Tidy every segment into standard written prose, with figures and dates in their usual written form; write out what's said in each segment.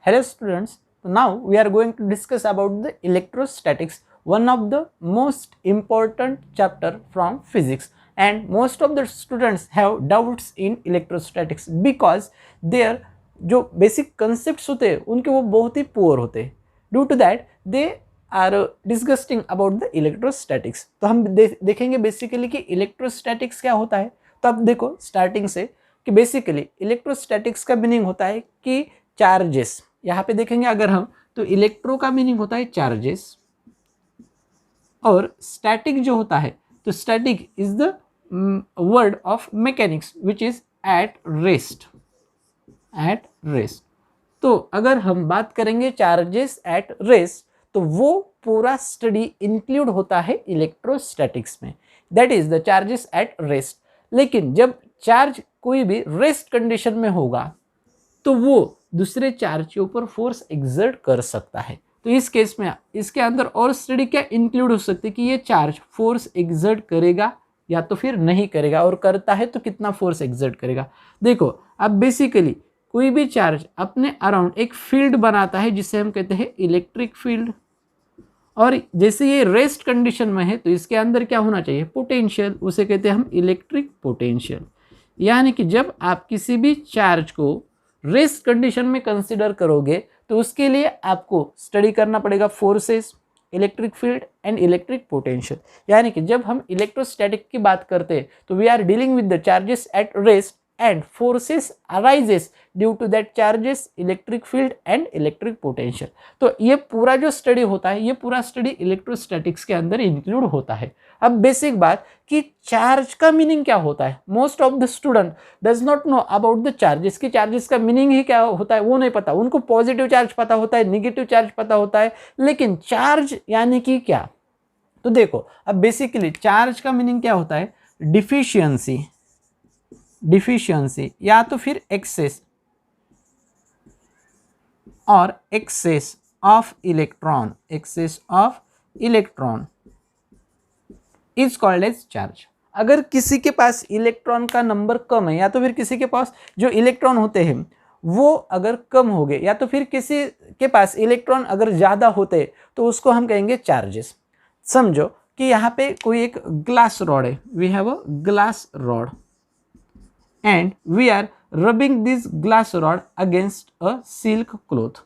Hello students, so now we are going to discuss about the electrostatics, one of the most important chapter from physics, and most of the students have doubts in electrostatics because their जो basic concepts होते हैं उनके वो बहुत ही poor होते हैं. Due to that they are discussing about the electrostatics. तो हम देखेंगे basically कि electrostatics क्या होता है. तो अब देखो starting से कि बेसिकली इलेक्ट्रोस्टैटिक्स का मीनिंग होता है कि चार्जेस. यहाँ पे देखेंगे अगर हम तो इलेक्ट्रो का मीनिंग होता है चार्जेस और स्टैटिक जो होता है तो static is the word of mechanics which is at rest. तो अगर हम बात करेंगे चार्जेस एट रेस्ट तो वो पूरा स्टडी इंक्लूड होता है इलेक्ट्रोस्टैटिक्स में, that is the charges at rest. लेकिन जब चार्ज कोई भी रेस्ट कंडीशन में होगा तो वो दूसरे चार्ज के ऊपर फोर्स एक्सर्ट कर सकता है. तो इस केस में इसके अंदर और स्टडी क्या इंक्लूड हो सकती है कि ये चार्ज फोर्स एक्सर्ट करेगा या तो फिर नहीं करेगा, और करता है तो कितना फोर्स एक्सर्ट करेगा. देखो अब बेसिकली कोई भी चार्ज अपने अराउंड एक फील्ड बनाता है जिसे हम कहते हैं इलेक्ट्रिक फील्ड, और जैसे ये रेस्ट कंडीशन में है तो इसके अंदर क्या होना चाहिए, पोटेंशियल, उसे कहते हैं हम इलेक्ट्रिक पोटेंशियल. यानी कि जब आप किसी भी चार्ज को रेस्ट कंडीशन में कंसीडर करोगे तो उसके लिए आपको स्टडी करना पड़ेगा forces, electric field and electric potential. यानी कि जब हम इलेक्ट्रोस्टैटिक की बात करते हैं तो we are dealing with the charges at rest and forces arises due to that charges, electric field and electric potential. तो ये पूरा जो स्टडी होता है ये पूरा स्टडी इलेक्ट्रोस्टैटिक्स के अंदर इंक्लूड होता है. अब बेसिक बात कि चार्ज का मीनिंग क्या होता है. Most of the student does not know about the charges की चार्जेस का मीनिंग ही क्या होता है वो नहीं पता. उनको पॉजिटिव चार्ज पता होता है, निगेटिव चार्ज पता होता है, लेकिन चार्ज यानी कि क्या. तो देखो अब बेसिकली चार्ज का मीनिंग क्या होता है, डिफिशियंसी या तो फिर एक्सेस और excess of electron is called as charge. अगर किसी के पास इलेक्ट्रॉन का नंबर कम है या तो फिर किसी के पास जो इलेक्ट्रॉन होते हैं वो अगर कम हो गए या तो फिर किसी के पास इलेक्ट्रॉन अगर ज़्यादा होते तो उसको हम कहेंगे चार्जेस. समझो कि यहाँ पे कोई एक ग्लास रॉड है, we have a glass rod and we are rubbing this glass rod against a silk cloth.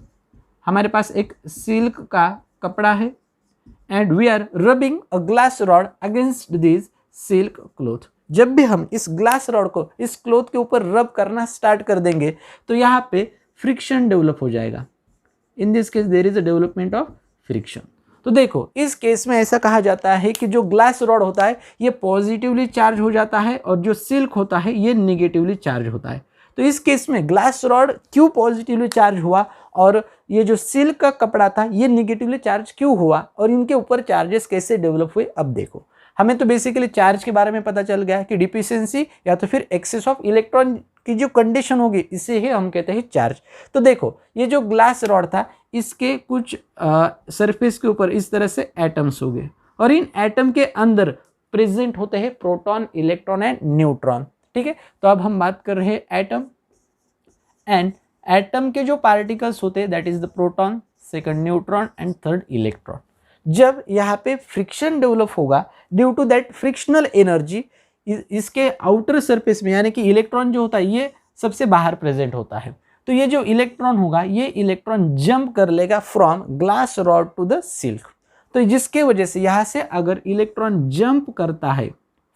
हमारे पास एक सिल्क का कपड़ा है and we are rubbing a glass rod against this silk cloth. जब भी हम इस ग्लास रॉड को इस क्लोथ के ऊपर रब करना स्टार्ट कर देंगे तो यहाँ पे फ्रिक्शन डेवलप हो जाएगा. In this case there is a development of friction. तो देखो इस केस में ऐसा कहा जाता है कि जो ग्लास रॉड होता है ये पॉजिटिवली चार्ज हो जाता है और जो सिल्क होता है ये निगेटिवली चार्ज होता है. तो इस केस में ग्लास रॉड क्यों पॉजिटिवली चार्ज हुआ और ये जो सिल्क का कपड़ा था ये निगेटिवली चार्ज क्यों हुआ और इनके ऊपर चार्जेस कैसे डेवलप हुए. अब देखो हमें तो बेसिकली चार्ज के बारे में पता चल गया कि डिफिशिएंसी या तो फिर एक्सेस ऑफ इलेक्ट्रॉन की जो कंडीशन होगी इसे ही हम कहते हैं चार्ज. तो देखो ये जो ग्लास रॉड था इसके कुछ सरफेस के ऊपर इस तरह से एटम्स हो गए और इन एटम के अंदर प्रेजेंट होते हैं प्रोटॉन, इलेक्ट्रॉन एंड न्यूट्रॉन. ठीक है, तो अब हम बात कर रहे हैं एटम एंड एटम के जो पार्टिकल्स होते हैं that is the proton, second neutron and third electron. जब यहाँ पे फ्रिक्शन डेवलप होगा due to that frictional energy इसके आउटर सरफेस में यानी कि इलेक्ट्रॉन जो होता है ये सबसे बाहर प्रेजेंट होता है. तो ये जो इलेक्ट्रॉन होगा ये इलेक्ट्रॉन जंप कर लेगा from glass rod to the silk. तो जिसके वजह से यहाँ से अगर इलेक्ट्रॉन जंप करता है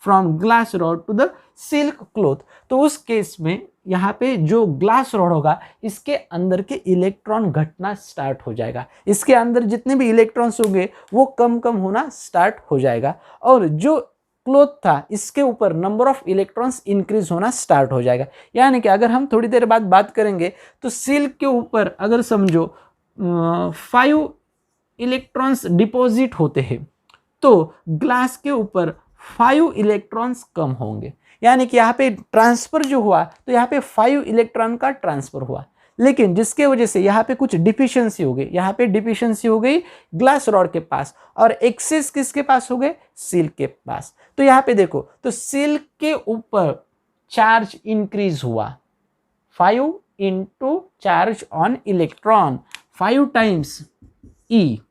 from glass rod to the silk cloth तो उस केस में यहाँ पे जो ग्लास रॉड होगा इसके अंदर के इलेक्ट्रॉन घटना स्टार्ट हो जाएगा. इसके अंदर जितने भी इलेक्ट्रॉन्स होंगे वो कम कम होना स्टार्ट हो जाएगा और जो क्लोथ था इसके ऊपर नंबर ऑफ इलेक्ट्रॉन्स इंक्रीज होना स्टार्ट हो जाएगा. यानी कि अगर हम थोड़ी देर बाद बात करेंगे तो सिल्क के ऊपर अगर समझो 5 इलेक्ट्रॉन्स डिपॉजिट होते हैं तो ग्लास के ऊपर 5 इलेक्ट्रॉन्स कम होंगे. यानी कि यहाँ पे ट्रांसफर जो हुआ तो यहाँ पे 5 इलेक्ट्रॉन का ट्रांसफर हुआ, लेकिन जिसके वजह से यहाँ पे कुछ डिफिशियंसी हो गई. यहाँ पे डिफिशियंसी हो गई ग्लास रॉड के पास और एक्सेस किसके पास हो गए, सिल्क के पास. तो यहाँ पे देखो तो सिल्क के ऊपर चार्ज इंक्रीज हुआ, 5 into charge on electron 5 times E,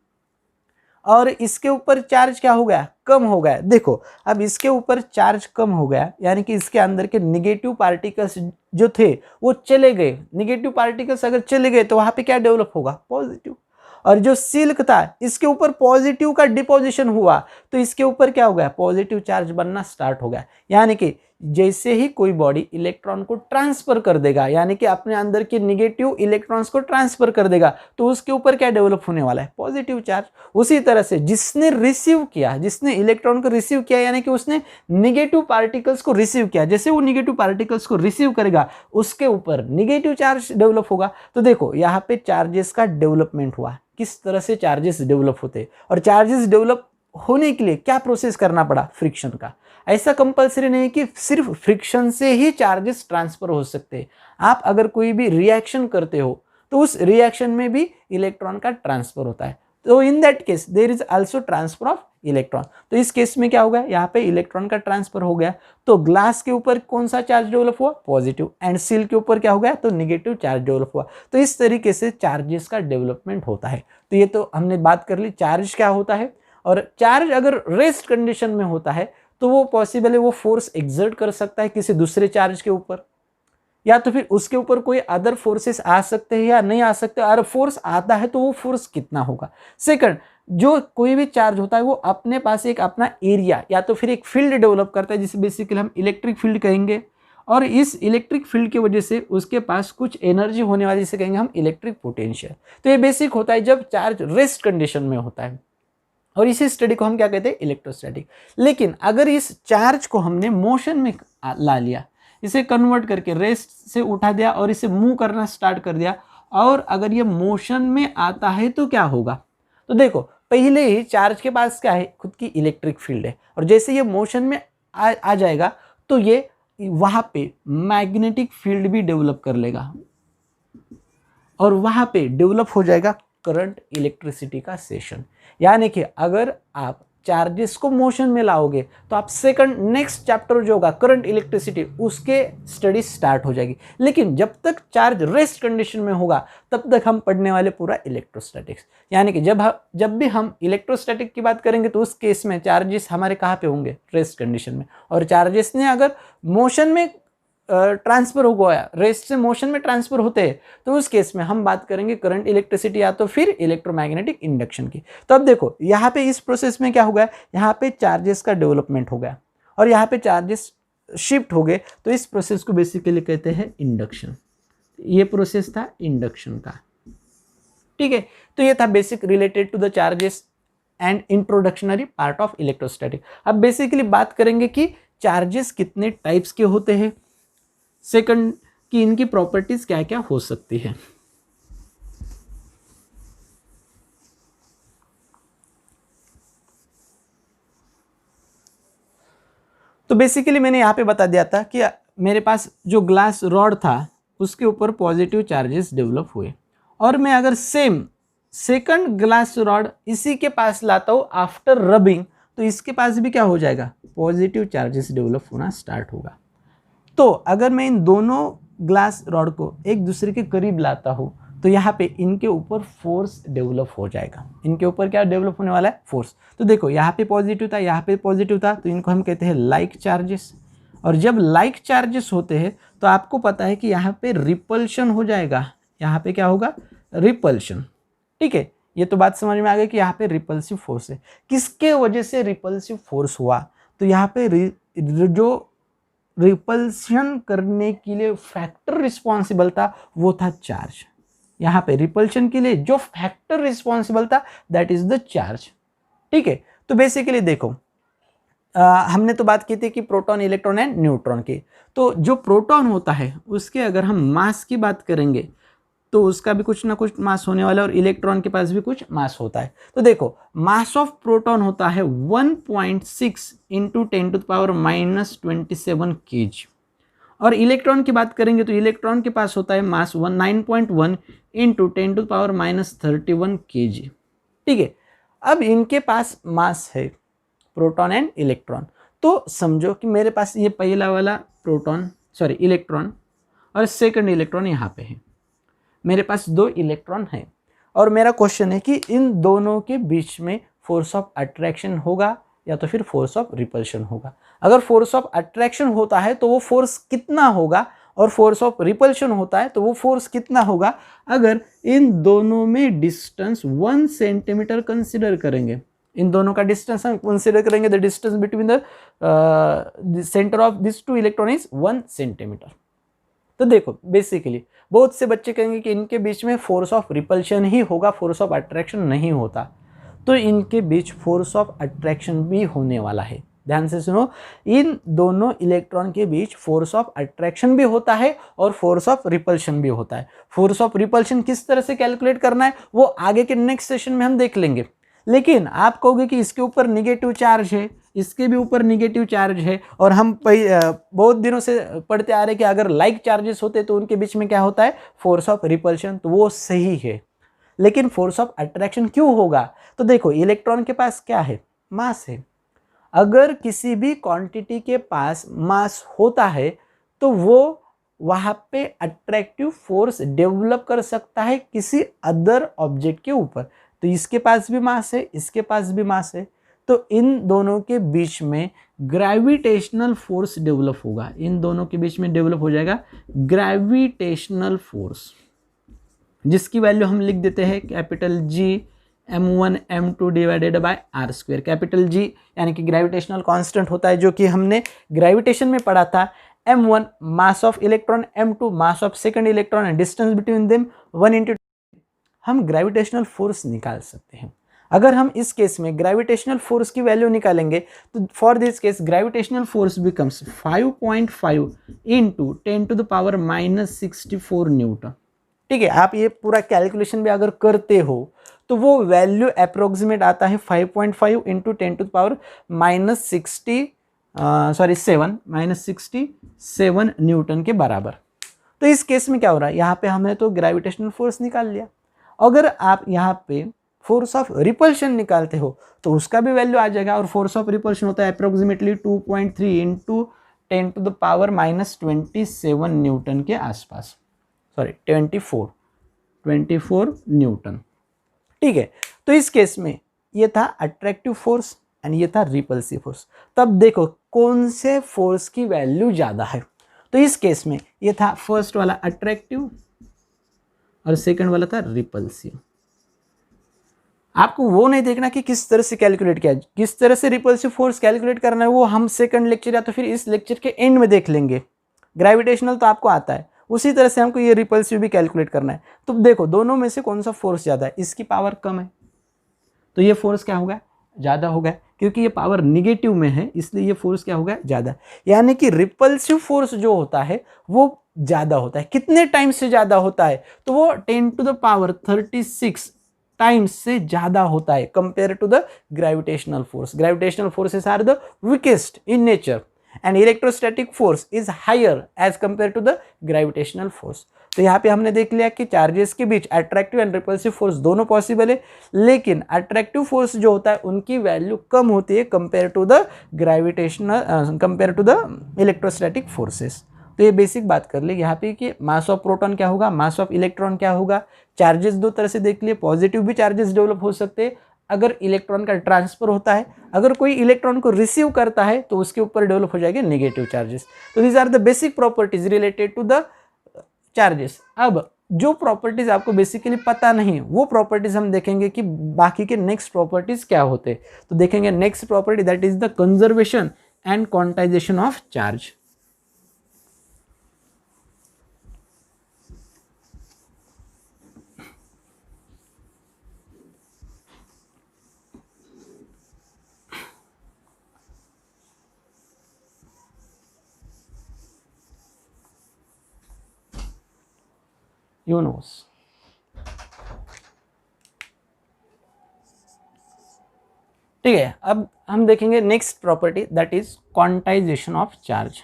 और इसके ऊपर चार्ज क्या हो गया, कम हो गया। देखो अब इसके ऊपर चार्ज कम हो गया, यानी कि इसके अंदर के निगेटिव पार्टिकल्स जो थे वो चले गए। निगेटिव पार्टिकल्स अगर चले गए तो वहां पे क्या डेवलप होगा, पॉजिटिव। और जो सिल्क था इसके ऊपर पॉजिटिव का डिपोजिशन हुआ तो इसके ऊपर क्या हो गया, पॉजिटिव चार्ज बनना स्टार्ट हो गया। यानी कि जैसे ही कोई बॉडी इलेक्ट्रॉन को ट्रांसफर कर देगा, यानी कि अपने अंदर के निगेटिव इलेक्ट्रॉन्स को ट्रांसफर कर देगा, तो उसके ऊपर क्या डेवलप होने वाला है, पॉजिटिव चार्ज। उसी तरह से जिसने रिसीव किया, जिसने इलेक्ट्रॉन को रिसीव किया, यानी कि उसने निगेटिव पार्टिकल्स को रिसीव किया, जैसे वो निगेटिव पार्टिकल्स को रिसीव करेगा उसके ऊपर निगेटिव चार्ज डेवलप होगा। तो देखो यहाँ पे चार्जेस का डेवलपमेंट हुआ। किस तरह से चार्जेस डेवलप होते, और चार्जेस डेवलप होने के लिए क्या प्रोसेस करना पड़ा, फ्रिक्शन का। ऐसा कंपलसरी नहीं कि सिर्फ फ्रिक्शन से ही चार्जेस ट्रांसफर हो सकते हैं। आप अगर कोई भी रिएक्शन करते हो तो उस रिएक्शन में भी इलेक्ट्रॉन का ट्रांसफर होता है, तो in that case there is also transfer of electron. तो इस केस में क्या होगा, यहाँ पे इलेक्ट्रॉन का ट्रांसफर हो गया, तो ग्लास के ऊपर कौन सा चार्ज डेवलप हुआ, पॉजिटिव, एंड सील के ऊपर क्या हो गया, तो निगेटिव चार्ज डेवलप हुआ। तो इस तरीके से चार्जेस का डेवलपमेंट होता है। तो ये तो हमने बात कर ली चार्ज क्या होता है। और चार्ज अगर रेस्ट कंडीशन में होता है तो वो पॉसिबल है वो फोर्स एक्सर्ट कर सकता है किसी दूसरे चार्ज के ऊपर, या तो फिर उसके ऊपर कोई अदर फोर्सेस आ सकते हैं या नहीं आ सकते। अगर फोर्स आता है तो वो फोर्स कितना होगा। सेकंड, जो कोई भी चार्ज होता है वो अपने पास एक अपना एरिया या तो फिर एक फील्ड डेवलप करता है, जिसे बेसिकली हम इलेक्ट्रिक फील्ड कहेंगे, और इस इलेक्ट्रिक फील्ड की वजह से उसके पास कुछ एनर्जी होने वाली, जिसे कहेंगे हम इलेक्ट्रिक पोटेंशियल। तो ये बेसिक होता है जब चार्ज रेस्ट कंडीशन में होता है, और इसी स्टडी को हम क्या कहते हैं, इलेक्ट्रोस्टैटिक। लेकिन अगर इस चार्ज को हमने मोशन में ला लिया, इसे कन्वर्ट करके रेस्ट से उठा दिया और इसे मूव करना स्टार्ट कर दिया, और अगर ये मोशन में आता है तो क्या होगा। तो देखो पहले ही चार्ज के पास क्या है, खुद की इलेक्ट्रिक फील्ड है, और जैसे ये मोशन में आ जाएगा तो ये वहां पे मैग्नेटिक फील्ड भी डेवलप कर लेगा, और वहां पे डेवलप हो जाएगा करंट इलेक्ट्रिसिटी का सेशन। यानी कि अगर आप चार्जेस को मोशन में लाओगे तो आप सेकंड नेक्स्ट चैप्टर जो होगा करंट इलेक्ट्रिसिटी, उसके स्टडी स्टार्ट हो जाएगी। लेकिन जब तक चार्ज रेस्ट कंडीशन में होगा तब तक हम पढ़ने वाले पूरा इलेक्ट्रोस्टैटिक्स। यानी कि जब भी हम इलेक्ट्रोस्टैटिक की बात करेंगे तो उस केस में चार्जेस हमारे कहाँ पे होंगे, रेस्ट कंडीशन में। और चार्जेस ने अगर मोशन में ट्रांसफर हो गया, रेस्ट से मोशन में ट्रांसफर होते हैं, तो उस केस में हम बात करेंगे करंट इलेक्ट्रिसिटी या तो फिर इलेक्ट्रोमैग्नेटिक इंडक्शन की। तो अब देखो यहाँ पे इस प्रोसेस में क्या हो गया, यहाँ पे चार्जेस का डेवलपमेंट हो गया और यहाँ पे चार्जेस शिफ्ट हो गए, तो इस प्रोसेस को बेसिकली कहते हैं इंडक्शन। ये प्रोसेस था इंडक्शन का, ठीक है। तो ये था basic related to the charges and introductory part of electrostatic. अब बेसिकली बात करेंगे कि चार्जेस कितने टाइप्स के होते हैं, सेकंड कि इनकी प्रॉपर्टीज क्या क्या हो सकती है। तो बेसिकली मैंने यहाँ पे बता दिया था कि मेरे पास जो ग्लास रॉड था उसके ऊपर पॉजिटिव चार्जेस डेवलप हुए, और मैं अगर सेम सेकंड ग्लास रॉड इसी के पास लाता हूँ आफ्टर रबिंग, तो इसके पास भी क्या हो जाएगा, पॉजिटिव चार्जेस डेवलप होना स्टार्ट होगा। तो अगर मैं इन दोनों ग्लास रॉड को एक दूसरे के करीब लाता हूँ तो यहाँ पे इनके ऊपर फोर्स डेवलप हो जाएगा। इनके ऊपर क्या डेवलप होने वाला है, फोर्स। तो देखो यहाँ पे पॉजिटिव था, यहाँ पे पॉजिटिव था, तो इनको हम कहते हैं लाइक चार्जेस। और जब लाइक चार्जेस होते हैं तो आपको पता है कि यहाँ पे रिपल्शन हो जाएगा। यहाँ पे क्या होगा, रिपल्शन, ठीक है। ये तो बात समझ में आ गई कि यहाँ पे रिपल्सिव फोर्स है। किसके वजह से रिपल्सिव फोर्स हुआ, तो यहाँ पे जो रिपल्शन करने के लिए फैक्टर रिस्पॉन्सिबल था वो था चार्ज। यहाँ पे रिपल्शन के लिए जो फैक्टर रिस्पॉन्सिबल था दैट इज द चार्ज, ठीक है। तो बेसिकली देखो हमने तो बात की थी कि प्रोटॉन, इलेक्ट्रॉन एंड न्यूट्रॉन की। तो जो प्रोटॉन होता है उसके अगर हम मास की बात करेंगे तो उसका भी कुछ ना कुछ मास होने वाला है, और इलेक्ट्रॉन के पास भी कुछ मास होता है। तो देखो मास ऑफ प्रोटॉन होता है 1.6 इंटू 10⁻⁻27 kg, और इलेक्ट्रॉन की बात करेंगे तो इलेक्ट्रॉन के पास होता है मास 9.1 इंटू 10⁻31 kg, ठीक है। अब इनके पास मास है प्रोटॉन एंड इलेक्ट्रॉन, तो समझो कि मेरे पास ये पहला वाला इलेक्ट्रॉन और सेकंड इलेक्ट्रॉन यहाँ पे है। मेरे पास 2 इलेक्ट्रॉन हैं और मेरा क्वेश्चन है कि इन दोनों के बीच में फोर्स ऑफ अट्रैक्शन होगा या तो फिर फोर्स ऑफ रिपल्शन होगा। अगर फोर्स ऑफ अट्रैक्शन होता है तो वो फोर्स कितना होगा और फोर्स ऑफ रिपल्शन होता है तो वो फोर्स कितना होगा। अगर इन दोनों में डिस्टेंस 1 सेंटीमीटर कंसिडर करेंगे, इन दोनों का डिस्टेंस हम कंसिडर करेंगे, the distance between the centre of this 2 electron is 1 centimetre. तो देखो बेसिकली बहुत से बच्चे कहेंगे कि इनके बीच में फोर्स ऑफ रिपल्शन ही होगा, फोर्स ऑफ अट्रैक्शन नहीं होता। तो इनके बीच फोर्स ऑफ अट्रैक्शन भी होने वाला है। ध्यान से सुनो, इन दोनों इलेक्ट्रॉन के बीच फोर्स ऑफ अट्रैक्शन भी होता है और फोर्स ऑफ रिपल्शन भी होता है। फोर्स ऑफ रिपल्शन किस तरह से कैलकुलेट करना है वो आगे के नेक्स्ट सेशन में हम देख लेंगे। लेकिन आप कहोगे कि इसके ऊपर निगेटिव चार्ज है, इसके भी ऊपर निगेटिव चार्ज है, और हम बहुत दिनों से पढ़ते आ रहे हैं कि अगर लाइक चार्जेस होते तो उनके बीच में क्या होता है, फोर्स ऑफ रिपल्शन। तो वो सही है, लेकिन फोर्स ऑफ अट्रैक्शन क्यों होगा? तो देखो इलेक्ट्रॉन के पास क्या है, मास है। अगर किसी भी क्वांटिटी के पास मास होता है तो वो वहां पे अट्रैक्टिव फोर्स डेवलप कर सकता है किसी अदर ऑब्जेक्ट के ऊपर। तो इसके पास भी मास है, इसके पास भी मास है, तो इन दोनों के बीच में ग्रेविटेशनल फोर्स डेवलप होगा। इन दोनों के बीच में डेवलप हो जाएगा ग्रेविटेशनल फोर्स, जिसकी वैल्यू हम लिख देते हैं capital G m1 m2 divided by r square. Capital G यानी कि ग्रेविटेशनल कांस्टेंट होता है, जो कि हमने ग्रेविटेशन में पढ़ा था। m1 mass of electron, m2 mass of second electron and distance between them 1 × हम ग्रेविटेशनल फोर्स निकाल सकते हैं। अगर हम इस केस में ग्रेविटेशनल फोर्स की वैल्यू निकालेंगे तो for this case gravitational force becomes 5.5 × 10⁻64 Newton. ठीक है, आप ये पूरा कैलकुलेशन भी अगर करते हो तो वो वैल्यू अप्रोक्सीमेट आता है 5.5 × 10⁻67 न्यूटन के बराबर। तो इस केस में क्या हो रहा है, यहाँ पे हमने तो ग्रेविटेशनल फोर्स निकाल लिया। अगर आप यहाँ पे फोर्स ऑफ रिपल्शन निकालते हो तो उसका भी वैल्यू आ जाएगा, और फोर्स ऑफ रिपल्शन होता है अप्रोक्सीमेटली 2.3 × 10⁻27 न्यूटन के आसपास, सॉरी 24 न्यूटन। ठीक है, तो इस केस में ये था अट्रैक्टिव फोर्स एंड ये था रिपल्सिव फोर्स। तब देखो कौन से फोर्स की वैल्यू ज़्यादा है। तो इस केस में ये था फर्स्ट वाला अट्रैक्टिव और सेकंड वाला था रिपल्सिव। आपको वो नहीं देखना कि किस तरह से कैलकुलेट किया, किस तरह से रिपल्सिव फोर्स कैलकुलेट करना है वो हम सेकंड लेक्चर या तो फिर इस लेक्चर के एंड में देख लेंगे। ग्रेविटेशनल तो आपको आता है, उसी तरह से हमको ये रिपल्सिव भी कैलकुलेट करना है। तो देखो दोनों में से कौन सा फोर्स ज़्यादा है, इसकी पावर कम है तो ये फोर्स क्या होगा, ज़्यादा होगा, क्योंकि ये पावर निगेटिव में है इसलिए ये फोर्स क्या होगा, ज़्यादा। यानी कि रिपल्सिव फोर्स जो होता है वो ज़्यादा होता है। कितने टाइम से ज़्यादा होता है, तो वो 10⁻36 टाइम्स से ज़्यादा होता है compare to the gravitational force. Gravitational forces are the weakest in nature and electrostatic force is higher as compared to the gravitational force। तो यहाँ पे हमने देख लिया कि चार्जेस के बीच अट्रैक्टिव एंड रिपल्सिव फोर्स दोनों पॉसिबल है, लेकिन अट्रैक्टिव फोर्स जो होता है उनकी वैल्यू कम होती है compare to the gravitational, compare to the electrostatic forces. तो ये बेसिक बात कर ले यहाँ पे कि मास ऑफ प्रोटॉन क्या होगा, मास ऑफ इलेक्ट्रॉन क्या होगा। चार्जेस दो तरह से देख लिए, पॉजिटिव भी चार्जेस डेवलप हो सकते हैं अगर इलेक्ट्रॉन का ट्रांसफर होता है, अगर कोई इलेक्ट्रॉन को रिसीव करता है तो उसके ऊपर डेवलप हो जाएंगे नेगेटिव चार्जेस। तो these are the basic properties related to the charges. अब जो प्रॉपर्टीज आपको बेसिकली पता नहीं वो प्रॉपर्टीज हम देखेंगे कि बाकी के नेक्स्ट प्रॉपर्टीज क्या होते हैं। तो देखेंगे next property that is the conservation and quantization of charge. यूनोस ठीक है, अब हम देखेंगे next property that is quantization of charge.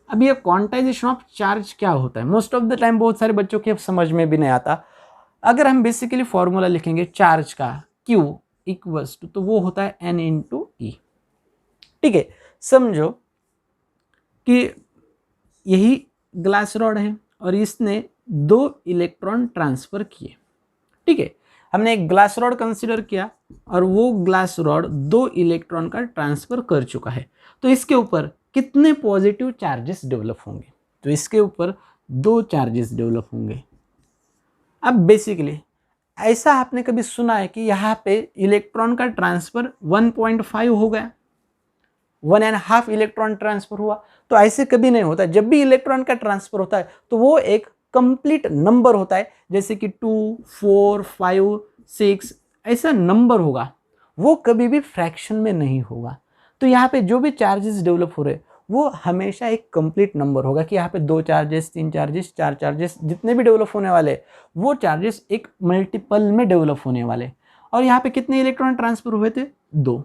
अब ये क्वांटाइजेशन ऑफ चार्ज क्या होता है, मोस्ट ऑफ द टाइम बहुत सारे बच्चों के समझ में भी नहीं आता। अगर हम बेसिकली फॉर्मूला लिखेंगे चार्ज का Q इक्वल्स टू, तो वो होता है N × E। ठीक है, समझो कि यही ग्लास रॉड है और इसने 2 इलेक्ट्रॉन ट्रांसफर किए। ठीक है, हमने एक ग्लास रॉड कंसीडर किया और वो ग्लास रॉड 2 इलेक्ट्रॉन का ट्रांसफर कर चुका है। तो इसके ऊपर कितने पॉजिटिव चार्जेस डेवलप होंगे? तो इसके ऊपर 2 चार्जेस डेवलप होंगे। अब बेसिकली ऐसा आपने कभी सुना है कि यहाँ पे इलेक्ट्रॉन का ट्रांसफर 1.5 हो गया, 1.5 इलेक्ट्रॉन ट्रांसफर हुआ? तो ऐसे कभी नहीं होता। जब भी इलेक्ट्रॉन का ट्रांसफर होता है तो वो एक कंप्लीट नंबर होता है, जैसे कि 2, 4, 5, 6 ऐसा नंबर होगा, वो कभी भी फ्रैक्शन में नहीं होगा। तो यहाँ पे जो भी चार्जेस डेवलप हो रहे वो हमेशा एक कंप्लीट नंबर होगा कि यहाँ पे 2 चार्जेस, 3 चार्जेस, 4 चार्जेस जितने भी डेवलप होने वाले वो चार्जेस एक मल्टीपल में डेवलप होने वाले। और यहाँ पे कितने इलेक्ट्रॉन ट्रांसफर हुए थे? 2।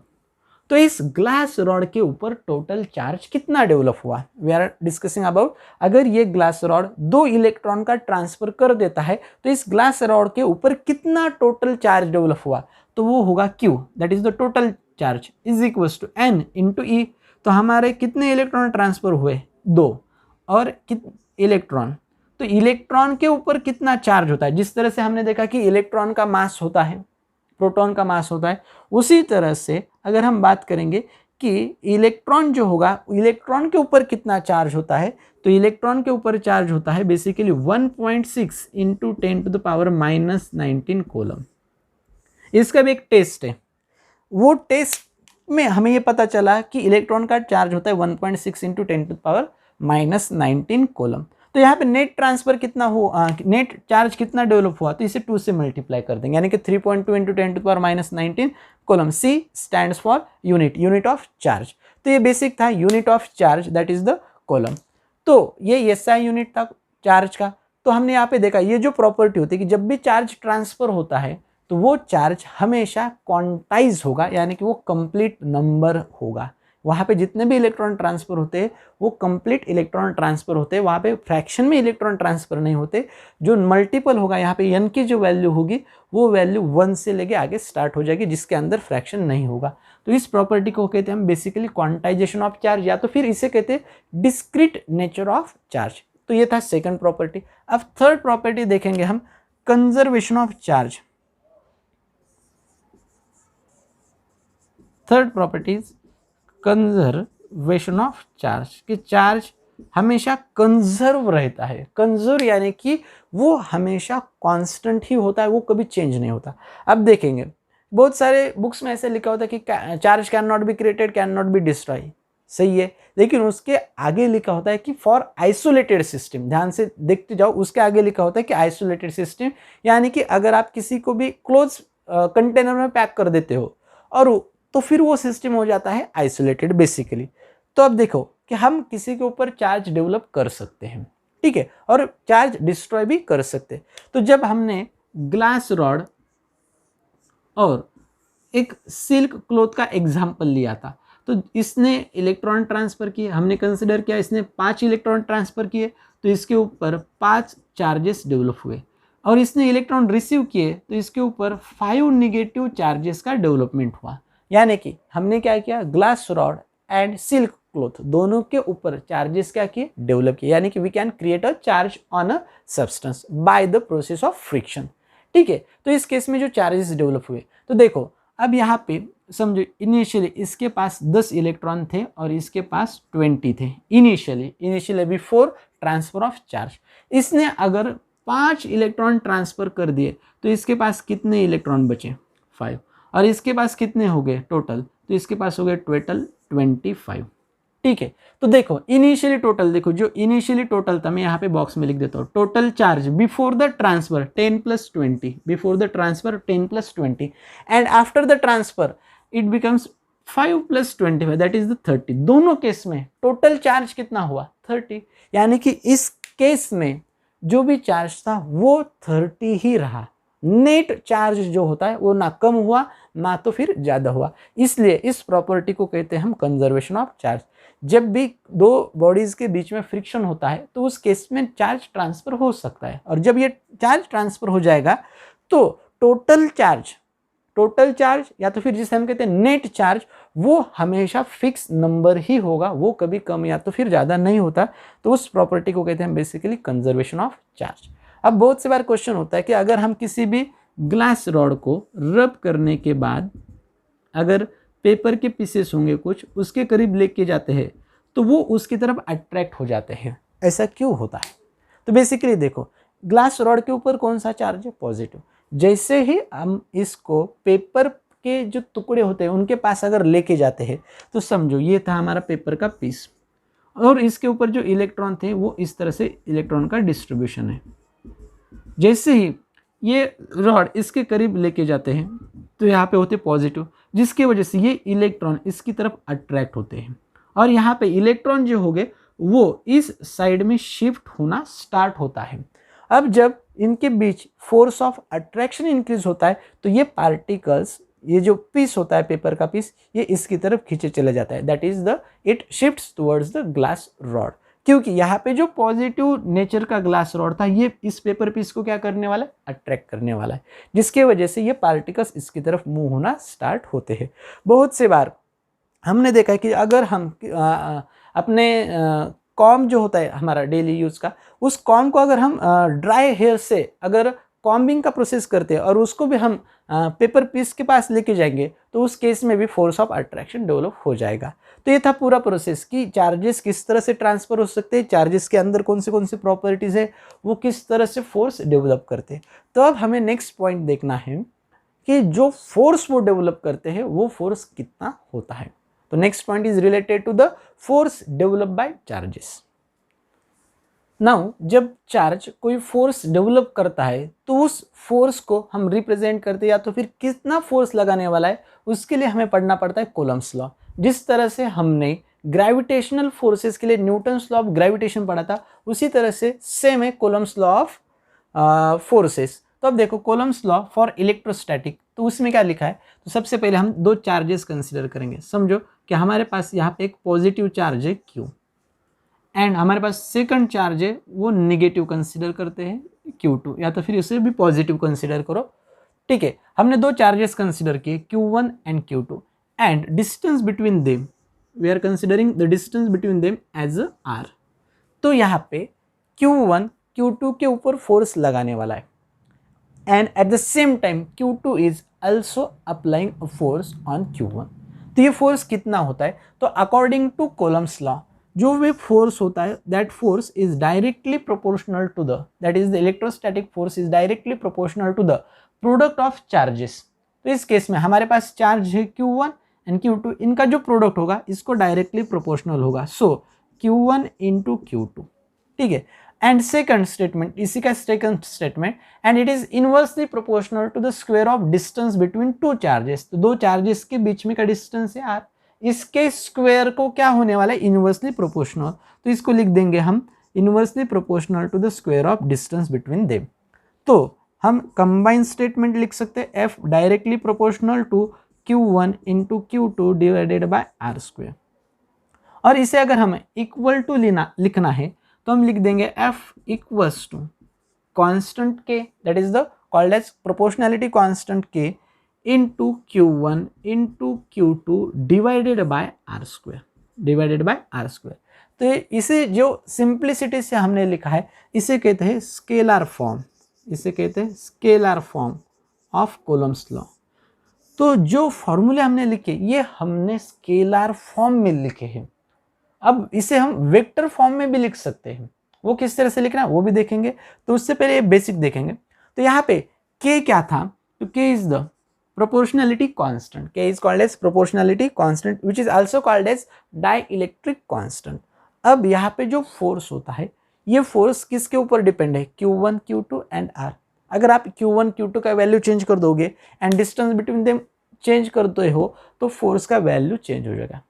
तो इस ग्लास रॉड के ऊपर टोटल चार्ज कितना डेवलप हुआ? वी आर डिस्कसिंग अबाउट, अगर ये ग्लास रॉड 2 इलेक्ट्रॉन का ट्रांसफर कर देता है तो इस ग्लास रॉड के ऊपर कितना टोटल चार्ज डेवलप हुआ? तो वो होगा Q, that is the total charge, is equals to N into E। तो हमारे कितने इलेक्ट्रॉन ट्रांसफर हुए? 2। और इलेक्ट्रॉन, तो इलेक्ट्रॉन के ऊपर कितना चार्ज होता है? जिस तरह से हमने देखा कि इलेक्ट्रॉन का मास होता है, प्रोटॉन का मास होता है, उसी तरह से अगर हम बात करेंगे कि इलेक्ट्रॉन जो होगा, इलेक्ट्रॉन के ऊपर कितना चार्ज होता है, तो इलेक्ट्रॉन के ऊपर चार्ज होता है बेसिकली 1.6 इंटू 10⁻⁻19 कूलम। इसका भी एक टेस्ट है, वो टेस्ट में हमें ये पता चला कि इलेक्ट्रॉन का चार्ज होता है 1.6 इंटू 10⁻⁻19 कूलम। तो यहाँ पे नेट ट्रांसफर कितना हुआ, नेट चार्ज कितना डेवलप हुआ? तो इसे 2 से मल्टीप्लाई कर देंगे, यानी कि 3.2 into 10⁻⁻19 coulomb. C stands for unit of charge. तो ये बेसिक था unit of charge, that is the coulomb. तो ये SI यूनिट था चार्ज का। तो हमने यहाँ पे देखा ये जो प्रॉपर्टी होती है कि जब भी चार्ज ट्रांसफर होता है तो वो चार्ज हमेशा क्वांटाइज होगा, यानी कि वो कंप्लीट नंबर होगा। वहाँ पे जितने भी इलेक्ट्रॉन ट्रांसफर होते हैं वो कंप्लीट इलेक्ट्रॉन ट्रांसफर होते हैं, वहाँ पे फ्रैक्शन में इलेक्ट्रॉन ट्रांसफर नहीं होते। जो मल्टीपल होगा यहाँ पे n की जो वैल्यू होगी वो वैल्यू 1 से लेके आगे स्टार्ट हो जाएगी, जिसके अंदर फ्रैक्शन नहीं होगा। तो इस प्रॉपर्टी को कहते हैं हम बेसिकली क्वांटाइजेशन ऑफ चार्ज, या तो फिर इसे कहते हैं डिस्क्रीट नेचर ऑफ चार्ज। तो ये था सेकंड प्रॉपर्टी। अब थर्ड प्रॉपर्टी देखेंगे हम, conservation of charge. Third property is conservation of charge, कि चार्ज हमेशा कंजर्व रहता है। कंजर्व यानी कि वो हमेशा कांस्टेंट ही होता है, वो कभी चेंज नहीं होता। अब देखेंगे बहुत सारे बुक्स में ऐसे लिखा होता है कि charge can not be created, can not be destroy, सही है, लेकिन उसके आगे लिखा होता है कि फॉर आइसोलेटेड सिस्टम। ध्यान से देखते जाओ, उसके आगे लिखा होता है कि आइसोलेटेड सिस्टम, यानी कि अगर आप किसी को भी क्लोज कंटेनर में पैक कर देते हो और तो फिर वो सिस्टम हो जाता है आइसोलेटेड बेसिकली। तो अब देखो कि हम किसी के ऊपर चार्ज डेवलप कर सकते हैं, ठीक है, और चार्ज डिस्ट्रॉय भी कर सकते हैं। तो जब हमने ग्लास रॉड और एक सिल्क क्लॉथ का एग्जाम्पल लिया था, तो इसने इलेक्ट्रॉन ट्रांसफर किए, हमने कंसिडर किया इसने 5 इलेक्ट्रॉन ट्रांसफर किए, तो इसके ऊपर 5 चार्जेस डेवलप हुए। और इसने इलेक्ट्रॉन रिसीव किए तो इसके ऊपर 5 निगेटिव चार्जेस का डेवलपमेंट हुआ। यानी कि हमने क्या किया, glass rod and silk cloth दोनों के ऊपर चार्जेस क्या किए, डेवलप किए, यानी कि we can create a charge on a substance by the process of friction. ठीक है, तो इस केस में जो चार्जेस डेवलप हुए, तो देखो अब यहाँ पे समझो इनिशियली इसके पास 10 इलेक्ट्रॉन थे और इसके पास 20 थे initially before transfer of charge. इसने अगर 5 इलेक्ट्रॉन ट्रांसफर कर दिए तो इसके पास कितने इलेक्ट्रॉन बचे, 5, और इसके पास कितने हो गए टोटल, तो इसके पास हो गए टोटल 25। ठीक है, तो देखो इनिशियली टोटल, देखो जो इनिशियली टोटल था, मैं यहाँ पे बॉक्स में लिख देता हूँ, total charge before the transfer 10 + 20, before the transfer 10 + 20, and after the transfer it becomes 5 + 25, that is the 30। दोनों केस में टोटल चार्ज कितना हुआ, 30, यानी कि इस केस में जो भी चार्ज था वो 30 ही रहा। नेट चार्ज जो होता है वो ना कम हुआ ना तो फिर ज़्यादा हुआ, इसलिए इस प्रॉपर्टी को कहते हैं हम कंजर्वेशन ऑफ चार्ज। जब भी दो बॉडीज़ के बीच में फ्रिक्शन होता है तो उस केस में चार्ज ट्रांसफ़र हो सकता है, और जब ये चार्ज ट्रांसफ़र हो जाएगा तो टोटल चार्ज टोटल चार्ज या तो फिर जिसे हम कहते हैं नेट चार्ज, वो हमेशा फिक्स नंबर ही होगा, वो कभी कम या तो फिर ज़्यादा नहीं होता। तो उस प्रॉपर्टी को कहते हैं बेसिकली कंजर्वेशन ऑफ चार्ज। अब बहुत से बार क्वेश्चन होता है कि अगर हम किसी भी ग्लास रॉड को रब करने के बाद अगर पेपर के पीसेस होंगे कुछ उसके करीब लेके जाते हैं तो वो उसकी तरफ अट्रैक्ट हो जाते हैं, ऐसा क्यों होता है? तो बेसिकली देखो, ग्लास रॉड के ऊपर कौन सा चार्ज है? पॉजिटिव। जैसे ही हम इसको पेपर के जो टुकड़े होते हैं उनके पास अगर लेके जाते हैं तो समझो ये था हमारा पेपर का पीस और इसके ऊपर जो इलेक्ट्रॉन थे वो इस तरह से इलेक्ट्रॉन का डिस्ट्रीब्यूशन है। जैसे ही ये रॉड इसके करीब लेके जाते हैं तो यहाँ पे होते पॉजिटिव, जिसकी वजह से ये इलेक्ट्रॉन इसकी तरफ अट्रैक्ट होते हैं और यहाँ पे इलेक्ट्रॉन जो हो गए वो इस साइड में शिफ्ट होना स्टार्ट होता है। अब जब इनके बीच फोर्स ऑफ अट्रैक्शन इंक्रीज होता है तो ये पार्टिकल्स, ये जो पीस होता है पेपर का पीस, ये इसकी तरफ खींचे चले जाता है, that is the it shifts towards the glass rod. क्योंकि यहाँ पे जो पॉजिटिव नेचर का ग्लास रॉड था ये इस पेपर पीस को क्या करने वाला है? अट्रैक्ट करने वाला है, जिसके वजह से ये पार्टिकल्स इसकी तरफ मूव होना स्टार्ट होते हैं। बहुत से बार हमने देखा है कि अगर हम अपने कॉम्ब जो होता है हमारा डेली यूज़ का, उस कॉम्ब को अगर हम ड्राई हेयर से अगर कॉम्बिंग का प्रोसेस करते हैं और उसको भी हम पेपर पीस के पास लेके जाएंगे तो उस केस में भी फोर्स ऑफ अट्रैक्शन डेवलप हो जाएगा। तो ये था पूरा प्रोसेस कि चार्जेस किस तरह से ट्रांसफर हो सकते हैं, चार्जेस के अंदर कौन से प्रॉपर्टीज़ है, वो किस तरह से फोर्स डेवलप करते हैं। तो अब हमें नेक्स्ट पॉइंट देखना है कि जो फोर्स वो डेवलप करते हैं वो फोर्स कितना होता है। तो next point is related to the force develop by charges. Now जब चार्ज कोई फोर्स डेवलप करता है तो उस फोर्स को हम रिप्रेजेंट करते हैं या तो फिर कितना फोर्स लगाने वाला है उसके लिए हमें पढ़ना पड़ता है कूलम्ब्स लॉ। जिस तरह से हमने ग्रेविटेशनल फोर्सेस के लिए न्यूटन्स लॉ ऑफ ग्रेविटेशन पढ़ा था उसी तरह से सेम है कूलम्ब्स लॉ ऑफ फोर्सेस। तो अब देखो कूलम्ब्स लॉ फॉर इलेक्ट्रोस्टैटिक, तो उसमें क्या लिखा है? तो सबसे पहले हम दो चार्जेस कंसिडर करेंगे। समझो कि हमारे पास यहाँ पे एक पॉजिटिव चार्ज है Q एंड हमारे पास सेकंड चार्ज है वो निगेटिव कंसिडर करते हैं Q2, या तो फिर इसे भी पॉजिटिव कंसिडर करो। ठीक है, हमने दो चार्जेस कंसिडर किए Q1 and Q2 and distance between them we are considering the distance between them as R। तो यहाँ पे Q1 Q2 के ऊपर फोर्स लगाने वाला है and at the same time Q2 is also applying a force on Q1। तो ये फोर्स कितना होता है? तो अकॉर्डिंग टू कूलम्ब्स लॉ जो भी फोर्स होता है that force is directly proportional to the, that is the electrostatic force is directly proportional to the product of charges. तो इस केस में हमारे पास चार्ज है Q1 एंड Q2, इनका जो प्रोडक्ट होगा इसको डायरेक्टली प्रोपोर्शनल होगा, सो Q1 इंटू Q2। ठीक है, एंड सेकंड स्टेटमेंट, इसी का second statement, and it is inversely proportional to the square of distance between two charges. तो दो चार्जेस के बीच में का डिस्टेंस है R, इसके स्क्वायर को क्या होने वाला है? Inversely proportional. तो इसको लिख देंगे हम inversely proportional to the square of distance between them. तो हम कंबाइंड स्टेटमेंट लिख सकते हैं F directly proportional to Q1 into Q2 divided by R square. और इसे अगर हमें इक्वल टू लिखना है तो हम लिख देंगे F equals to constant K, that is the called as proportionality constant K into Q1 into Q2 divided by R square. तो इसे जो सिंप्लिसिटी से हमने लिखा है इसे कहते हैं स्केलर फॉर्म, इसे कहते हैं scalar form of Coulomb's law. तो जो फॉर्मूले हमने लिखे ये हमने स्केलर फॉर्म में लिखे हैं। अब इसे हम वेक्टर फॉर्म में भी लिख सकते हैं, वो किस तरह से लिखना है वो भी देखेंगे। तो उससे पहले ये बेसिक देखेंगे। तो यहाँ पे K क्या था? तो K is the proportionality constant. K is called as proportionality constant which is also called as dielectric constant. अब यहाँ पे जो फोर्स होता है ये फोर्स किसके ऊपर डिपेंड है? Q1 Q2 and R। अगर आप Q1 Q2 का वैल्यू चेंज कर दोगे and distance between them change करते हो तो फोर्स का वैल्यू चेंज हो जाएगा।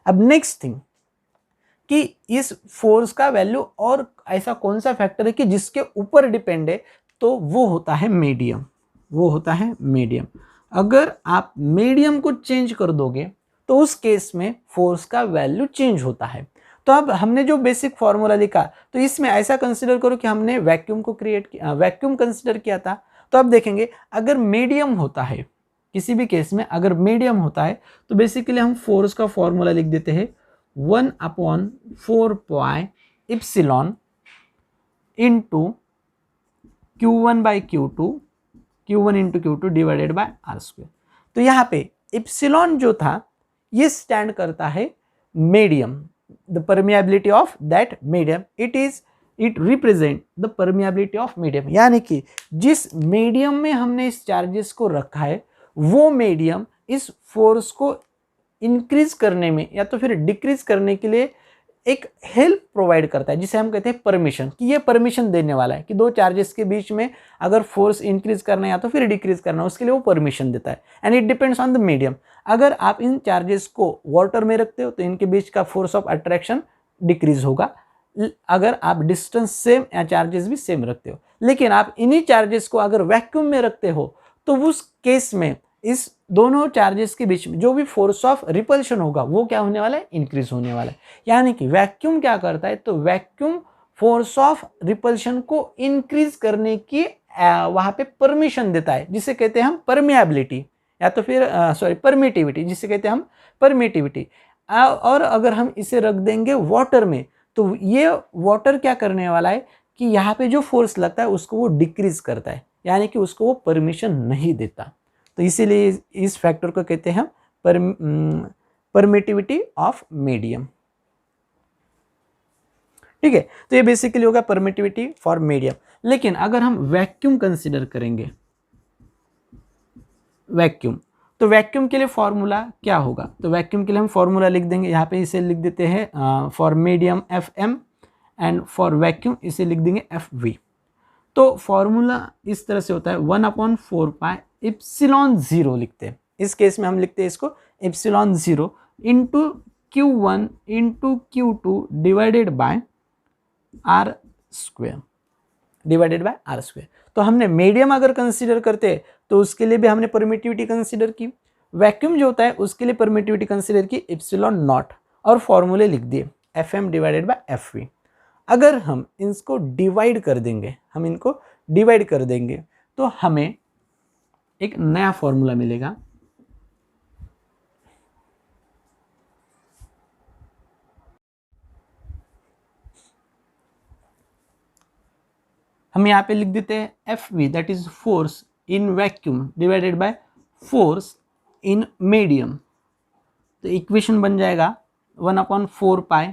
अब नेक्स्ट थिंग कि इस फोर्स का वैल्यू और ऐसा कौन सा फैक्टर है कि जिसके ऊपर डिपेंड है, तो वो होता है मीडियम, वो होता है मीडियम। अगर आप मीडियम को चेंज कर दोगे तो उस केस में फोर्स का वैल्यू चेंज होता है। तो अब हमने जो बेसिक फॉर्मूला लिखा तो इसमें ऐसा कंसीडर करो कि हमने वैक्यूम को क्रिएट किया, वैक्यूम कंसीडर किया था। तो अब देखेंगे अगर मीडियम होता है किसी भी केस में अगर मीडियम होता है तो बेसिकली हम फोर्स का फॉर्मूला लिख देते हैं 1/4 pi epsilon into Q1 into Q2 divided by R square. तो यहाँ पे इप्सिलॉन जो था ये स्टैंड करता है medium, the permeability of that medium, it represent the permeability of medium, यानी कि जिस मीडियम में हमने इस चार्जेस को रखा है वो मीडियम इस फोर्स को इंक्रीज करने में या तो फिर डिक्रीज करने के लिए एक हेल्प प्रोवाइड करता है, जिसे हम कहते हैं परमिशन, कि ये परमिशन देने वाला है कि दो चार्जेस के बीच में अगर फोर्स इंक्रीज करना है या तो फिर डिक्रीज करना है उसके लिए वो परमिशन देता है। And it depends on the medium. अगर आप इन चार्जेस को वाटर में रखते हो तो इनके बीच का फोर्स ऑफ अट्रैक्शन डिक्रीज होगा, अगर आप डिस्टेंस सेम या चार्जेस भी सेम रखते हो। लेकिन आप इन्हीं चार्जेस को अगर वैक्यूम में रखते हो तो उस केस में इस दोनों चार्जेस के बीच में जो भी फोर्स ऑफ रिपल्शन होगा वो क्या होने वाला है, इंक्रीज होने वाला है। यानी कि वैक्यूम क्या करता है, तो वैक्यूम फोर्स ऑफ रिपल्शन को इंक्रीज करने की वहां पे परमिशन देता है, जिसे कहते हैं हम परमिएबिलिटी या तो फिर परमिटिविटी, जिसे कहते हैं हम परमिटिविटी। और अगर हम इसे रख देंगे वाटर में तो ये वाटर क्या करने वाला है कि यहाँ पे जो फोर्स लगता है उसको वो डिक्रीज करता है, यानी कि उसको वो परमिशन नहीं देता। तो इसीलिए इस फैक्टर को कहते हैं हम परमिटिविटी ऑफ मीडियम। ठीक है, तो ये बेसिकली होगा परमिटिविटी फॉर मीडियम। लेकिन अगर हम वैक्यूम कंसीडर करेंगे, वैक्यूम, तो वैक्यूम के लिए फॉर्मूला क्या होगा, तो वैक्यूम के लिए हम फॉर्मूला लिख देंगे, यहाँ पे इसे लिख देते हैं for medium FM and for vacuum इसे लिख देंगे FV। तो फॉर्मूला इस तरह से होता है 1/4 पाई इप्सिलॉन 0 लिखते हैं, इस केस में हम लिखते हैं इसको epsilon 0 into Q1 into Q2 divided by R square, divided by R square. तो हमने मीडियम अगर कंसीडर करते हैं तो उसके लिए भी हमने परमिटिविटी कंसीडर की, वैक्यूम जो होता है उसके लिए परमिटिविटी कंसीडर की इप्सिलॉन नॉट, और फॉर्मूले लिख दिए FM डिवाइडेड बाय FV। अगर हम इनको डिवाइड कर देंगे, तो हमें एक नया फॉर्मूला मिलेगा, हम यहाँ पे लिख देते हैं FV that is force in vacuum divided by force in medium. तो इक्वेशन बन जाएगा 1/4 pi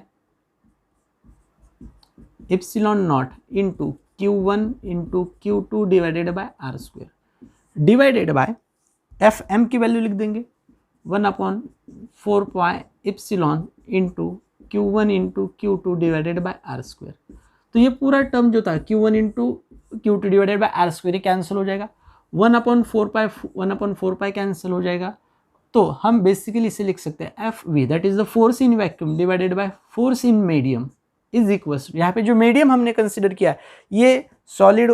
epsilon naught into Q1 into Q2 divided by R square divided by FM की वैल्यू लिख देंगे 1/4 pi epsilon into Q1 into Q2 divided by R square. तो ये पूरा term जो था Q1 into Q2 divided by R square cancel हो जाएगा, 1/4 पाई कैंसिल हो जाएगा। तो हम बेसिकली इसे लिख सकते हैं FV that is the force in vacuum divided by force in medium is equals, यहाँ पे जो मीडियम हमने कंसिडर किया ये सॉलिड,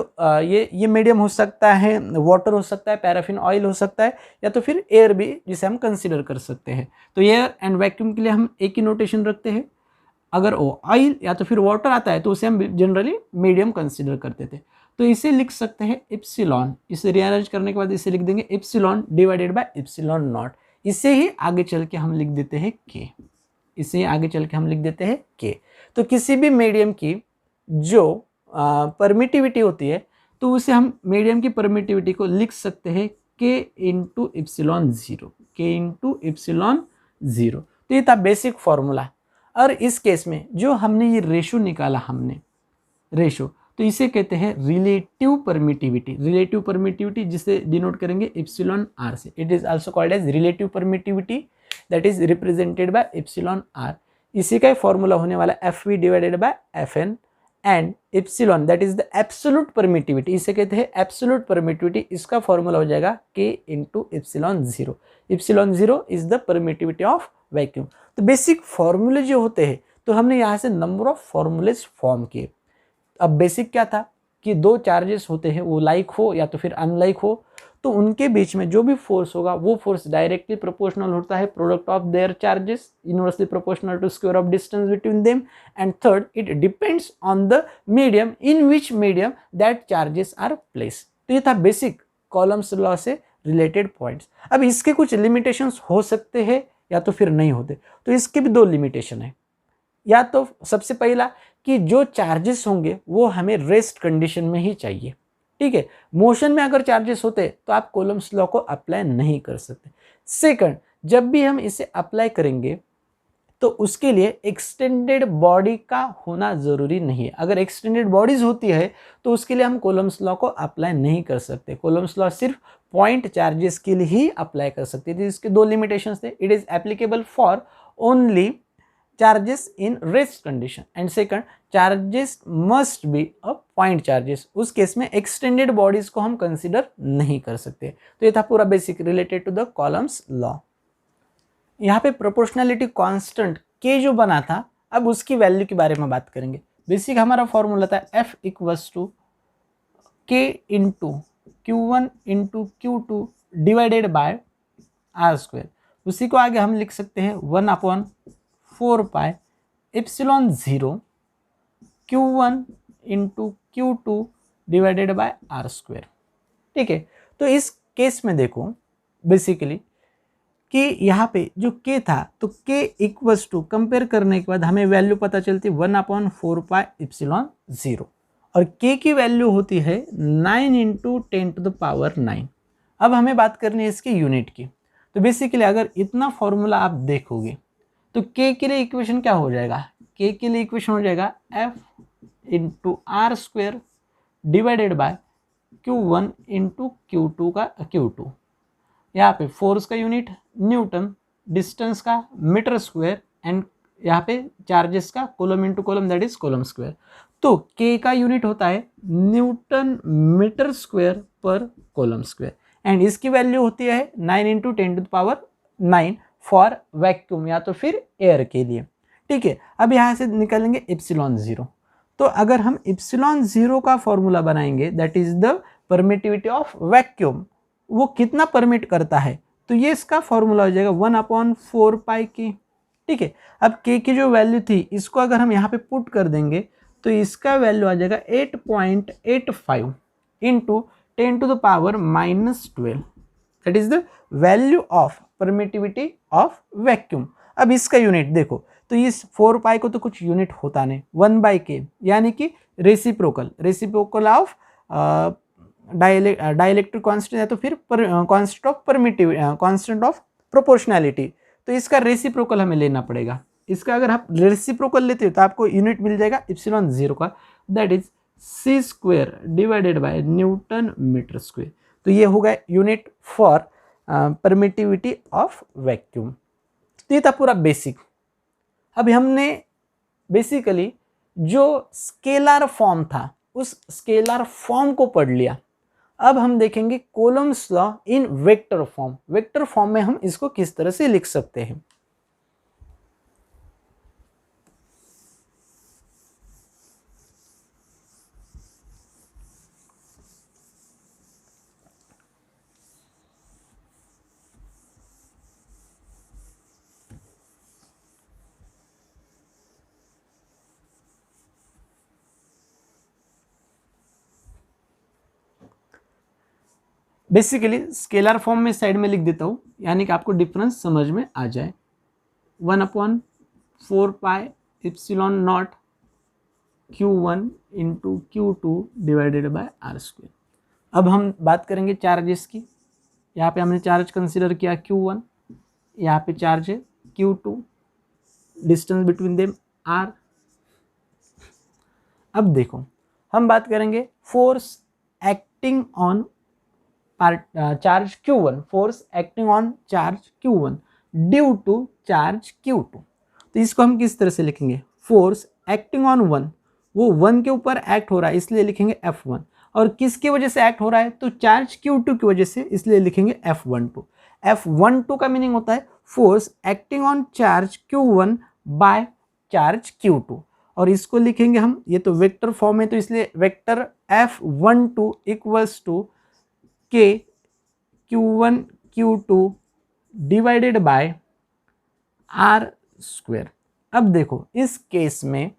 ये मीडियम हो सकता है, वाटर हो सकता है, पैराफिन ऑयल हो सकता है, या तो फिर एयर भी जिसे हम कंसिडर कर सकते हैं। तो एयर एंड वैक्यूम के लिए हम एक ही नोटेशन रखते हैं, अगर वो ऑयल या तो फिर वाटर आता है तो उसे हम जनरली मीडियम कंसिडर करते थे। तो इसे लिख सकते हैं इप्सिलॉन, इसे रीअरेंज करने के बाद इसे लिख देंगे epsilon divided by epsilon not. इसे ही आगे चल के हम लिख देते हैं K, तो किसी भी मीडियम की जो परमिटिविटी होती है तो उसे हम मीडियम की परमिटिविटी को लिख सकते हैं K इंटू इप्सिलॉन 0। तो ये था बेसिक फॉर्मूला। और इस केस में जो हमने ये रेशो निकाला, तो इसे कहते हैं रिलेटिव परमिटिविटी, जिसे डिनोट करेंगे इप्सिलॉन R से। It is also called as relative permittivity that is represented by epsilon R। इसी का फॉर्मूला होने वाला FV divided by FN and epsilon that is the absolute permittivity, इसे कहते हैं एब्सोल्यूट परमिटिविटी। इसका फॉर्मूला हो जाएगा K into epsilon 0। Epsilon 0 is the permittivity of vacuum. तो बेसिक फॉर्मूले जो होते हैं, तो हमने यहाँ से नंबर ऑफ फॉर्मूलेज फॉर्म किए। अब बेसिक क्या था कि दो चार्जेस होते हैं, वो लाइक हो या तो फिर अनलाइक हो, तो उनके बीच में जो भी फोर्स होगा वो फोर्स डायरेक्टली प्रोपोर्शनल होता है product of their charges, inversely proportional to square of distance between them. And third, it depends on the medium in which medium that charges are placed. तो ये था बेसिक कॉलम्स लॉ से रिलेटेड points. अब इसके कुछ लिमिटेशंस हो सकते हैं या तो फिर नहीं होते, तो इसके भी दो लिमिटेशन है। या तो सबसे पहला कि जो चार्जेस होंगे वो हमें रेस्ट कंडीशन में ही चाहिए, ठीक है। मोशन में अगर चार्जेस होते तो आप कूलम्ब्स लॉ को अप्लाई नहीं कर सकते। सेकंड, जब भी हम इसे अप्लाई करेंगे तो उसके लिए एक्सटेंडेड बॉडी का होना जरूरी नहीं है। अगर एक्सटेंडेड बॉडीज होती है तो उसके लिए हम कूलम्ब्स लॉ को अप्लाई नहीं कर सकते। कूलम्ब्स लॉ सिर्फ पॉइंट चार्जेस के लिए ही अप्लाई कर सकते थे। इसके दो लिमिटेशंस थे, it is applicable for only charges in rest condition and second, charges must be a point charges. उस केस में एक्सटेंडेड बॉडीज को हम कंसिडर नहीं कर सकते। तो ये था पूरा basic related to the Coulomb's law. यहाँ पे प्रोपोर्शनैलिटी कांस्टेंट के जो बना था, अब उसकी वैल्यू के बारे में बात करेंगे। बेसिक हमारा फॉर्मूला था F equals to K into Q1 into Q2 divided by R square. उसी को आगे हम लिख सकते हैं 1/4 pi epsilon 0 Q1 into Q2 divided by R square, ठीक है। तो इस केस में देखो बेसिकली कि यहाँ पे जो k था तो k इक्वल्स टू कंपेयर करने के बाद हमें वैल्यू पता चलती है 1/4 पाई एप्सिलॉन 0 और k की वैल्यू होती है 9 इंटू 10⁹9। अब हमें बात करनी है इसकी यूनिट की। तो बेसिकली अगर इतना फॉर्मूला आप देखोगे तो k के लिए इक्वेशन क्या हो जाएगा, k के लिए इक्वेशन हो जाएगा f into R square divided by Q1 into Q2 का Q2। यहाँ पे फोर्स का यूनिट न्यूटन, डिस्टेंस का मीटर स्क्वायर एंड यहाँ पे चार्जेस का coulomb into coulomb that is coulomb square. तो के का यूनिट होता है newton metre square per coulomb square and इसकी वैल्यू होती है 9 इंटू 10⁹9 फॉर वैक्यूम या तो फिर एयर के लिए, ठीक है। अब यहाँ से निकालेंगे एप्सिलॉन 0। तो अगर हम एप्सिलॉन 0 का फॉर्मूला बनाएंगे that is the permittivity of vacuum, वो कितना परमिट करता है, तो ये इसका फॉर्मूला हो जाएगा 1/4 पाई के, ठीक है। अब के की जो वैल्यू थी इसको अगर हम यहाँ पे पुट कर देंगे तो इसका वैल्यू आ जाएगा 8.85 into 10⁻⁻12 that is the value of permittivity of vacuum. अब इसका यूनिट देखो तो इस 4 पाई को तो कुछ यूनिट होता नहीं, 1/k यानी कि रेसिप्रोकल ऑफ डाइलेक्ट्रिक कांस्टेंट या तो फिर कांस्टेंट ऑफ प्रोपोर्शनैलिटी। तो इसका रेसिप्रोकल हमें लेना पड़ेगा। इसका अगर आप रेसिप्रोकल लेते हो तो आपको यूनिट मिल जाएगा एप्सिलॉन 0 का that is c square divided by newton metre square. तो ये होगा unit for permittivity of vacuum. तो ये था पूरा बेसिक। अभी हमने बेसिकली जो स्केलर फॉर्म था उस स्केलर फॉर्म को पढ़ लिया। अब हम देखेंगे Coulomb's law in vector form. Vector form में हम इसको किस तरह से लिख सकते हैं। बेसिकली स्केलर फॉर्म में साइड में लिख देता हूँ, यानी कि आपको डिफरेंस समझ में आ जाए। 1/4 pi epsilon naught Q1 into Q2 divided by R square. अब हम बात करेंगे चार्जेस की। यहाँ पे हमने चार्ज कंसिडर किया Q1, यहाँ पे चार्ज है Q2, distance between them R। अब देखो हम बात करेंगे force acting on charge Q1, force acting on charge Q1 due to charge Q2। तो इसको हम किस तरह से लिखेंगे, फोर्स एक्टिंग ऑन 1, वो 1 के ऊपर एक्ट हो रहा है इसलिए लिखेंगे F1, और किसकी वजह से एक्ट हो रहा है तो चार्ज Q2 की वजह से इसलिए लिखेंगे F12। F12 का मीनिंग होता है force acting on charge Q1 by charge Q2, और इसको लिखेंगे हम, ये तो वेक्टर फॉर्म है तो इसलिए वेक्टर F12 इक्वल्स टू के Q1 Q2 divided by R square. अब देखो इस केस में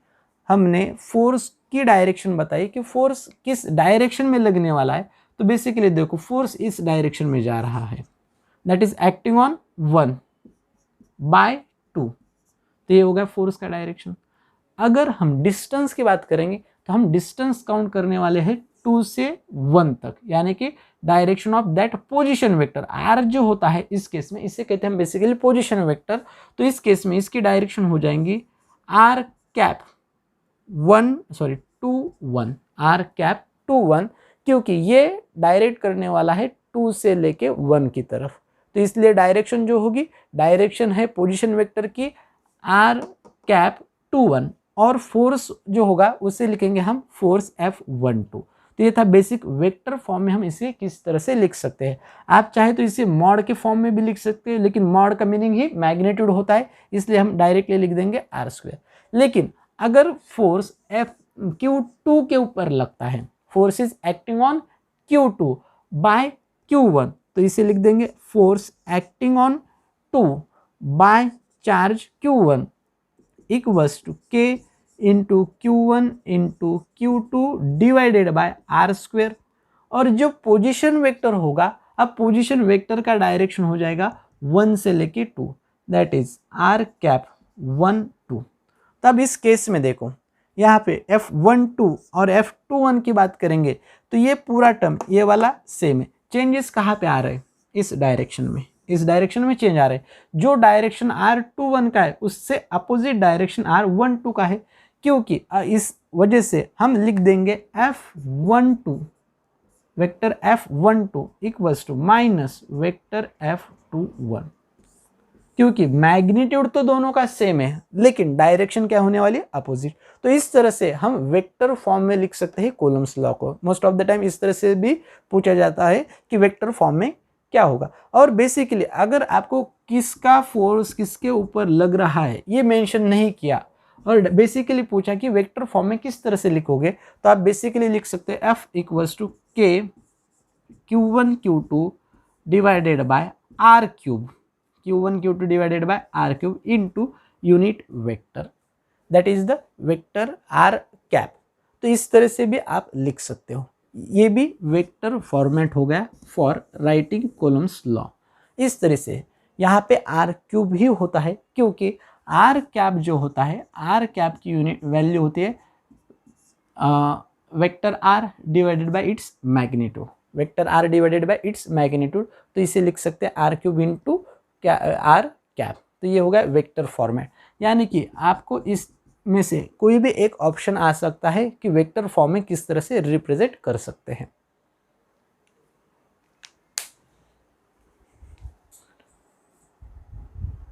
हमने फोर्स की डायरेक्शन बताई कि फोर्स किस डायरेक्शन में लगने वाला है, तो तो बेसिकली देखो फोर्स इस डायरेक्शन में जा रहा है, दैट इज एक्टिंग ऑन 1/2, तो ये हो गया फोर्स का डायरेक्शन। अगर हम डिस्टेंस की बात करेंगे तो हम डिस्टेंस काउंट करने वाले हैं 2 से 1 तक, यानी कि direction of that position vector. R जो होता है इस केस में, इसे कहते हैं बेसिकली पोजीशन वेक्टर। तो इस केस में इसकी डायरेक्शन हो जाएंगी आर कैप 2 1, आर कैप 2 1, क्योंकि ये डायरेक्ट करने वाला है 2 से लेके 1 की तरफ, तो इसलिए डायरेक्शन जो होगी, डायरेक्शन है पोजीशन वेक्टर की आर कैप 2 1, और फोर्स जो होगा उसे लिखेंगे हम फोर्स F12। तो ये था बेसिक वेक्टर फॉर्म में हम इसे किस तरह से लिख सकते हैं। आप चाहे तो इसे मॉड के फॉर्म में भी लिख सकते हैं, लेकिन मॉड का मीनिंग ही मैग्नीट्यूड होता है, इसलिए हम डायरेक्टली लिख देंगे r²। लेकिन अगर फोर्स Q2 के ऊपर लगता है, force is acting on Q2 by Q1, तो इसे लिख देंगे force acting on 2 by charge Q1 equals to K into Q1 into Q2 divided by r²। और जो पोजीशन वेक्टर होगा, अब पोजीशन वेक्टर का डायरेक्शन हो जाएगा 1 से लेके 2, दैट इज r कैप 1 2। तब इस केस में देखो यहाँ पे F12 और F21 की बात करेंगे तो ये पूरा टर्म ये वाला सेम है। चेंजेस कहाँ पे आ रहे हैं? इस डायरेक्शन में, इस डायरेक्शन में चेंज आ रहे हैं। जो डायरेक्शन R21 का है उससे अपोजिट डायरेक्शन R12 का है, क्योंकि इस वजह से हम लिख देंगे F12 vector F12 equals to minus vector F21, क्योंकि मैग्नीट्यूड तो दोनों का सेम है लेकिन डायरेक्शन क्या होने वाली है? अपोजिट। तो इस तरह से हम वेक्टर फॉर्म में लिख सकते हैं कूलम्स लॉ को। मोस्ट ऑफ द टाइम इस तरह से भी पूछा जाता है कि वेक्टर फॉर्म में क्या होगा। और बेसिकली अगर आपको किसका फोर्स किसके ऊपर लग रहा है ये मेंशन नहीं किया और बेसिकली पूछा कि वेक्टर फॉर्म में किस तरह से लिखोगे, तो आप बेसिकली लिख सकते हैं F equals to K Q1 Q2 divided by R³ Q1 Q2 divided by R³ into unit vector, that is the vector R cap. तो इस तरह से भी आप लिख सकते हो। ये भी वेक्टर फॉर्मेट हो गया फॉर राइटिंग कॉलम्स लॉ। इस तरह से यहाँ पे R³ ही होता है, क्योंकि R कैप जो होता है, R कैप की यूनिट वैल्यू होती है vector R divided by its magnitude, vector R divided by its magnitude. तो इसे लिख सकते हैं R³ इंटू क्या R कैप। तो ये होगा वेक्टर फॉर्मेट, यानी कि आपको इस में से कोई भी एक ऑप्शन आ सकता है कि वेक्टर फॉर्म में किस तरह से रिप्रेजेंट कर सकते हैं।